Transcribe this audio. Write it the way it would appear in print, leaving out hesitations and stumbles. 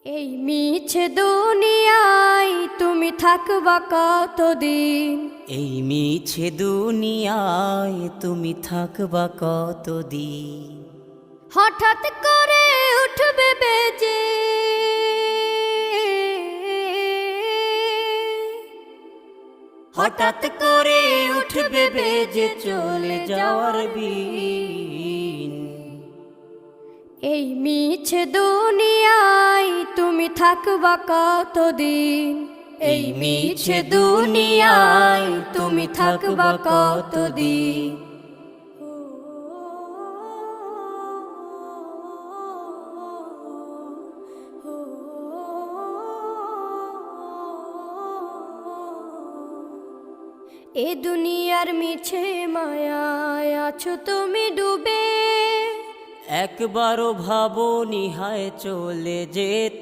এই মিছে দুনিয়ায় তুমি থাকবা কতদিন? এই মিছে দুনিয়ায় তুমি থাকবা কতদিন? হঠাৎ করে উঠবে বেজে হঠাৎ করে উঠবে বেজে চলে যাওয়ার বিন। এই মিছে দুনিয়ায় তুমি থাকবা কতদিন? এই মিছে দুনিয়ায় তুমি থাকবা কতদিন? এ দুনিয়ার মিছে মায়ায় আছো তুমি ডুবে, একবারও ভাবো নিহায় চলে যেতে।